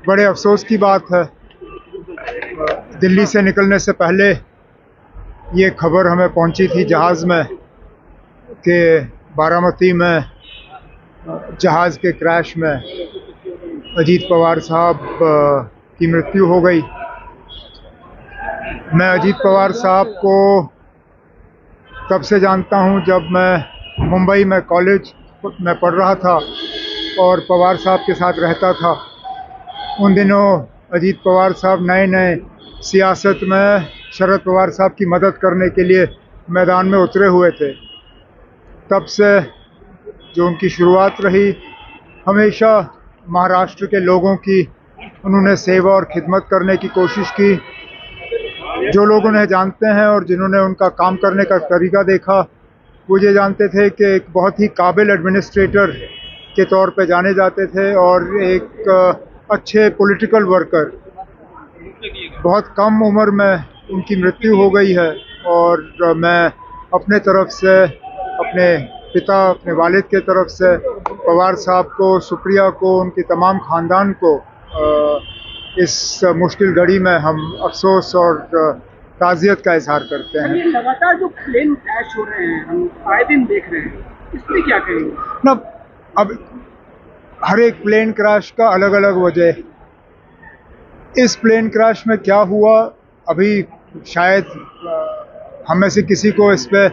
बड़े अफसोस की बात है, दिल्ली से निकलने से पहले ये खबर हमें पहुंची थी जहाज़ में कि बारामती में जहाज़ के क्रैश में अजीत पवार साहब की मृत्यु हो गई। मैं अजीत पवार साहब को तब से जानता हूं जब मैं मुंबई में कॉलेज में पढ़ रहा था और पवार साहब के साथ रहता था। उन दिनों अजीत पवार साहब नए नए सियासत में शरद पवार साहब की मदद करने के लिए मैदान में उतरे हुए थे। तब से जो उनकी शुरुआत रही, हमेशा महाराष्ट्र के लोगों की उन्होंने सेवा और खिदमत करने की कोशिश की। जो लोग उन्हें जानते हैं और जिन्होंने उनका काम करने का तरीका देखा, वो ये जानते थे कि एक बहुत ही काबिल एडमिनिस्ट्रेटर के तौर पे जाने जाते थे और एक अच्छे पॉलिटिकल वर्कर। बहुत कम उम्र में उनकी मृत्यु हो गई है और मैं अपने तरफ से, अपने पिता, अपने वालिद के तरफ से पवार साहब को, सुप्रिया को, उनके तमाम ख़ानदान को इस मुश्किल घड़ी में हम अफसोस और ताज़ियत का इजहार करते हैं। लगातार जो प्लेन क्रैश हो रहे हैं, हम आए दिन देख रहे हैं, इसमें क्या कहेंगे? ना, अब हर एक प्लेन क्रैश का अलग अलग वजह। इस प्लेन क्रैश में क्या हुआ, अभी शायद हम में से किसी को इस पे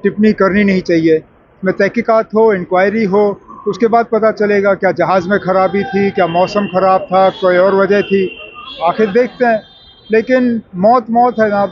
टिप्पणी करनी नहीं चाहिए। इसमें तहकीकात हो, इंक्वायरी हो, उसके बाद पता चलेगा क्या जहाज़ में खराबी थी, क्या मौसम ख़राब था, कोई और वजह थी, आखिर देखते हैं। लेकिन मौत मौत है ना,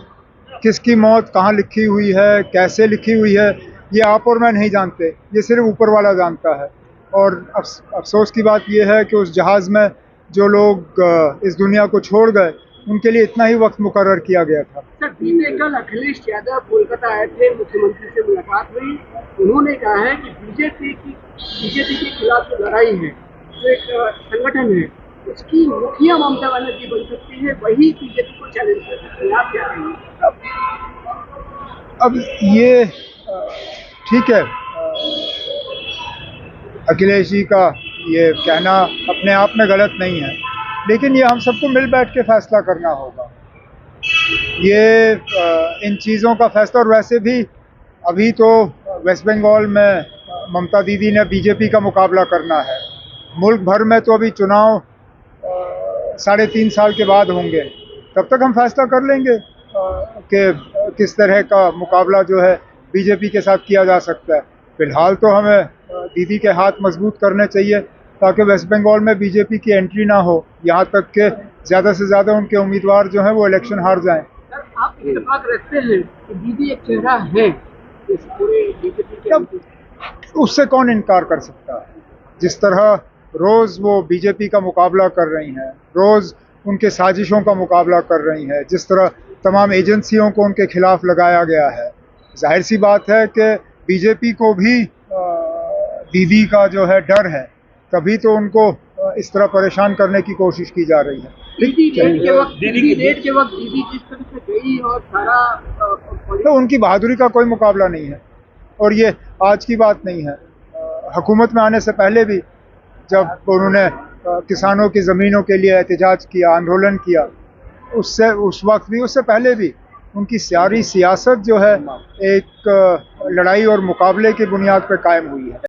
किसकी मौत कहाँ लिखी हुई है, कैसे लिखी हुई है, ये आप और मैं नहीं जानते, ये सिर्फ ऊपर वाला जानता है। और अफसोस की बात ये है कि उस जहाज़ में जो लोग इस दुनिया को छोड़ गए, उनके लिए इतना ही वक्त मुकर्रर किया गया था। सर, बीते कल अखिलेश यादव कोलकाता आए थे, मुख्यमंत्री से मुलाकात हुई। उन्होंने कहा है कि बीजेपी के खिलाफ जो लड़ाई है, जो एक संगठन है, उसकी मुखिया ममता बनर्जी बन सकती है, वही बीजेपी को चैलेंज कर सकती है। आप क्या कहेंगे? अब ये ठीक है, अखिलेश जी का ये कहना अपने आप में गलत नहीं है, लेकिन ये हम सबको मिल बैठ के फैसला करना होगा। ये इन चीज़ों का फैसला, और वैसे भी अभी तो वेस्ट बंगाल में ममता दीदी ने बीजेपी का मुकाबला करना है। मुल्क भर में तो अभी चुनाव 3.5 साल के बाद होंगे, तब तक हम फैसला कर लेंगे कि किस तरह का मुकाबला जो है बीजेपी के साथ किया जा सकता है। फिलहाल तो हमें दीदी के हाथ मजबूत करने चाहिए ताकि वेस्ट बंगाल में बीजेपी की एंट्री ना हो, यहाँ तक कि ज़्यादा से ज़्यादा उनके उम्मीदवार जो हैं वो इलेक्शन हार जाएं। सर, आप इत्तेफाक रखते हैं कि दीदी एक चेहरा है इस पूरे बीजेपी के? उससे कौन इनकार कर सकता है। जिस तरह रोज़ वो बीजेपी का मुकाबला कर रही हैं, रोज़ उनके साजिशों का मुकाबला कर रही हैं, जिस तरह तमाम एजेंसियों को उनके खिलाफ लगाया गया है, जाहिर सी बात है कि बीजेपी को भी दीदी का जो है डर है, तभी तो उनको इस तरह परेशान करने की कोशिश की जा रही है। दीदी रेड के वक्त दीदी जिस तरह से गई और सारा तो उनकी बहादुरी का कोई मुकाबला नहीं है, और ये आज की बात नहीं है। हुकूमत में आने से पहले भी जब उन्होंने किसानों की ज़मीनों के लिए एहतजाज किया, आंदोलन किया, उस वक्त भी, उससे पहले भी उनकी सारी सियासत जो है एक लड़ाई और मुकाबले की बुनियाद पर कायम हुई है।